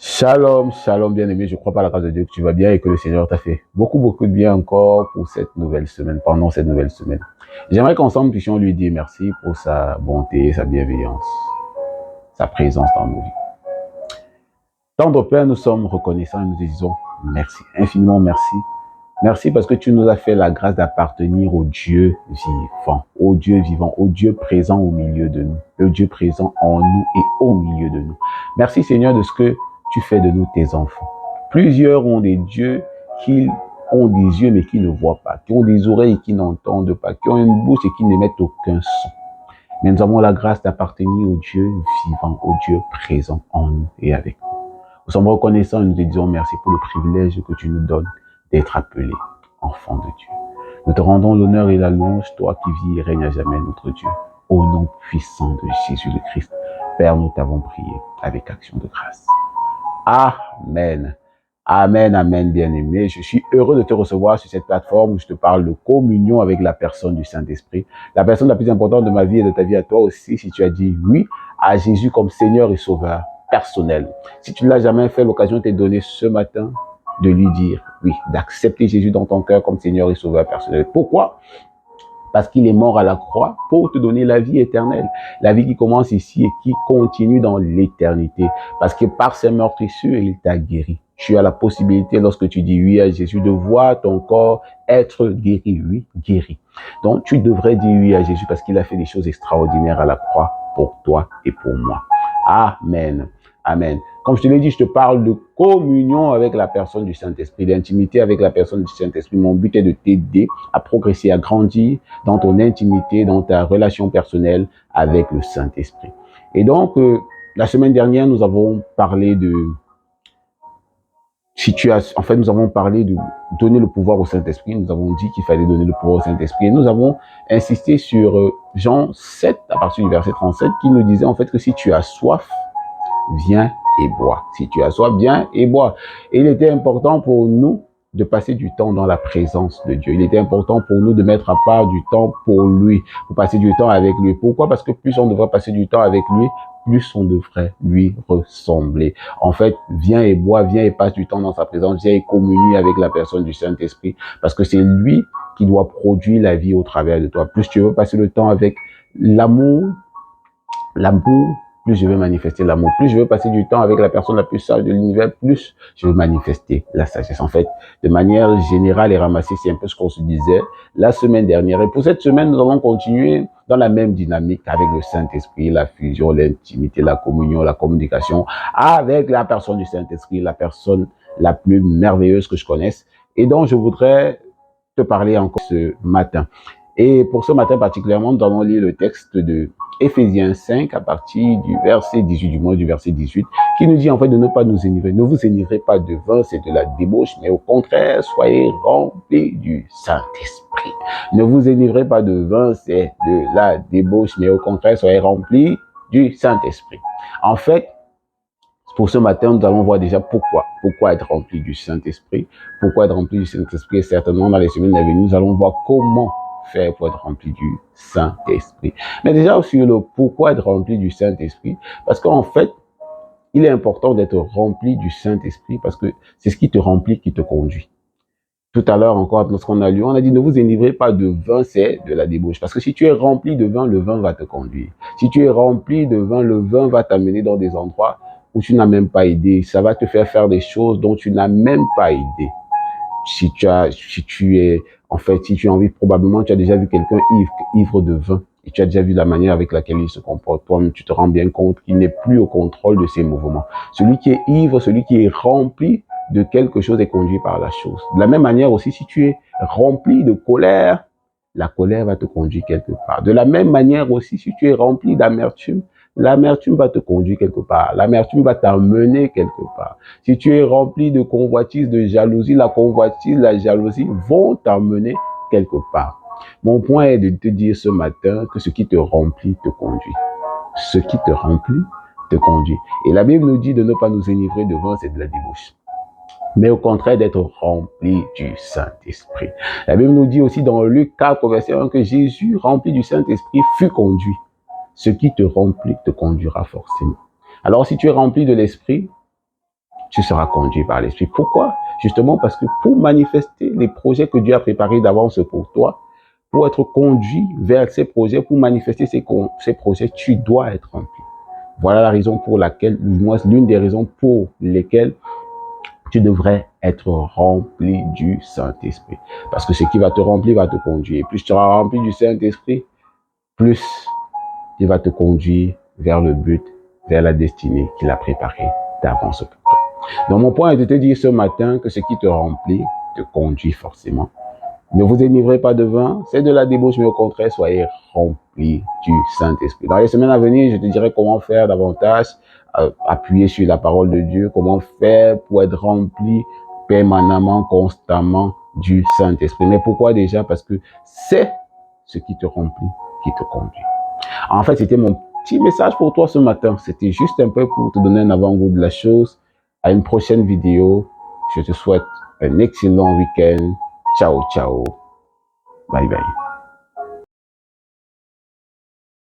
Shalom, shalom bien-aimé, je crois par la grâce de Dieu que tu vas bien et que le Seigneur t'a fait beaucoup de bien encore pour cette nouvelle semaine, pendant cette nouvelle semaine. J'aimerais qu'ensemble puissions lui dire merci pour sa bonté, sa bienveillance, sa présence dans nos vies. Tendre Père, nous sommes reconnaissants et nous disons merci, infiniment merci. Merci parce que tu nous as fait la grâce d'appartenir au Dieu vivant, au Dieu présent au milieu de nous, le Dieu présent en nous et au milieu de nous. Merci Seigneur de ce que tu fais de nous tes enfants. Plusieurs ont des dieux qui ont des yeux mais qui ne voient pas, qui ont des oreilles et qui n'entendent pas, qui ont une bouche et qui n'émettent aucun son. Mais nous avons la grâce d'appartenir au Dieu vivant, au Dieu présent en nous et avec nous. Nous sommes reconnaissants et nous te disons merci pour le privilège que tu nous donnes d'être appelés enfants de Dieu. Nous te rendons l'honneur et la louange, toi qui vis et règnes à jamais notre Dieu. Au nom puissant de Jésus le Christ, Père, nous t'avons prié avec action de grâce. Amen. Amen, amen, bien-aimé. Je suis heureux de te recevoir sur cette plateforme où je te parle de communion avec la personne du Saint-Esprit. La personne la plus importante de ma vie et de ta vie à toi aussi, si tu as dit oui à Jésus comme Seigneur et Sauveur personnel. Si tu ne l'as jamais fait, l'occasion t'est donnée ce matin de lui dire oui, d'accepter Jésus dans ton cœur comme Seigneur et Sauveur personnel. Pourquoi? Parce qu'il est mort à la croix pour te donner la vie éternelle. La vie qui commence ici et qui continue dans l'éternité. Parce que par ses meurtrissures, il t'a guéri. Tu as la possibilité, lorsque tu dis oui à Jésus, de voir ton corps être guéri. Oui, guéri. Donc, tu devrais dire oui à Jésus parce qu'il a fait des choses extraordinaires à la croix pour toi et pour moi. Amen. Amen. Comme je te l'ai dit, je te parle de communion avec la personne du Saint-Esprit, d'intimité avec la personne du Saint-Esprit. Mon but est de t'aider à progresser, à grandir dans ton intimité, dans ta relation personnelle avec le Saint-Esprit. Et donc, la semaine dernière, nous avons parlé de situation. En fait, nous avons parlé de donner le pouvoir au Saint-Esprit. Nous avons dit qu'il fallait donner le pouvoir au Saint-Esprit. Et nous avons insisté sur Jean 7, à partir du verset 37, qui nous disait en fait que si tu as soif, viens et bois. Si tu as soif, viens et bois. Et il était important pour nous de passer du temps dans la présence de Dieu. Il était important pour nous de mettre à part du temps pour lui, pour passer du temps avec lui. Pourquoi? Parce que plus on devrait passer du temps avec lui, plus on devrait lui ressembler. En fait, viens et bois, viens et passe du temps dans sa présence, viens et communie avec la personne du Saint-Esprit, parce que c'est lui qui doit produire la vie au travers de toi. Plus tu veux passer le temps avec l'amour, plus je veux manifester l'amour. Plus je veux passer du temps avec la personne la plus sage de l'univers, plus je veux manifester la sagesse. En fait, de manière générale et ramassée, c'est un peu ce qu'on se disait la semaine dernière. Et pour cette semaine, nous allons continuer dans la même dynamique avec le Saint-Esprit, la fusion, l'intimité, la communion, la communication avec la personne du Saint-Esprit, la personne la plus merveilleuse que je connaisse et dont je voudrais te parler encore ce matin. Et pour ce matin particulièrement, nous allons lire le texte de Éphésiens 5 à partir du verset 18, du moins du verset 18, qui nous dit en fait de ne pas nous énivrer. Ne vous énivrez pas de vin, c'est de la débauche, mais au contraire, soyez remplis du Saint-Esprit. Ne vous énivrez pas de vin, c'est de la débauche, mais au contraire, soyez remplis du Saint-Esprit. En fait, pour ce matin, nous allons voir déjà pourquoi être rempli du Saint-Esprit. Pourquoi être rempli du Saint-Esprit? Et certainement, dans les semaines à venir, nous allons voir comment faire pour être rempli du Saint-Esprit. Mais déjà, sur le pourquoi être rempli du Saint-Esprit, parce qu'en fait, il est important d'être rempli du Saint-Esprit parce que c'est ce qui te remplit qui te conduit. Tout à l'heure encore, lorsqu'on a lu, on a dit ne vous énivrez pas de vin, c'est de la débauche. Parce que si tu es rempli de vin, le vin va te conduire. Si tu es rempli de vin, le vin va t'amener dans des endroits où tu n'as même pas aidé. Ça va te faire des choses dont tu n'as même pas aidé. Si tu as envie, probablement tu as déjà vu quelqu'un ivre de vin et tu as déjà vu la manière avec laquelle il se comporte. Toi-même, tu te rends bien compte qu'il n'est plus au contrôle de ses mouvements. Celui qui est ivre, celui qui est rempli de quelque chose est conduit par la chose. De la même manière aussi, si tu es rempli de colère, la colère va te conduire quelque part. De la même manière aussi, si tu es rempli d'amertume, l'amertume va te conduire quelque part. L'amertume va t'amener quelque part. Si tu es rempli de convoitise, de jalousie, la convoitise, la jalousie vont t'amener quelque part. Mon point est de te dire ce matin que ce qui te remplit te conduit. Ce qui te remplit te conduit. Et la Bible nous dit de ne pas nous enivrer de vin, c'est de la débauche. Mais au contraire d'être rempli du Saint-Esprit. La Bible nous dit aussi dans Luc 4, verset 1, que Jésus, rempli du Saint-Esprit, fut conduit. Ce qui te remplit te conduira forcément. Alors si tu es rempli de l'Esprit, tu seras conduit par l'Esprit. Pourquoi? Justement parce que pour manifester les projets que Dieu a préparés d'avance pour toi, pour être conduit vers ces projets, pour manifester ces projets, tu dois être rempli. Voilà la raison pour laquelle, moi, l'une des raisons pour lesquelles tu devrais être rempli du Saint-Esprit. Parce que ce qui va te remplir va te conduire. Plus tu seras rempli du Saint-Esprit, plus il va te conduire vers le but, vers la destinée qu'il a préparée d'avance pour toi. Donc mon point est de te dire ce matin que ce qui te remplit te conduit forcément. Ne vous énivrez pas de vin, c'est de la débauche, mais au contraire, soyez remplis du Saint-Esprit. Dans les semaines à venir, je te dirai comment faire davantage, appuyer sur la parole de Dieu, comment faire pour être rempli permanemment, constamment du Saint-Esprit. Mais pourquoi déjà? Parce que c'est ce qui te remplit, qui te conduit. En fait, c'était mon petit message pour toi ce matin. C'était juste un peu pour te donner un avant-goût de la chose. À une prochaine vidéo. Je te souhaite un excellent week-end. Ciao, ciao. Bye, bye.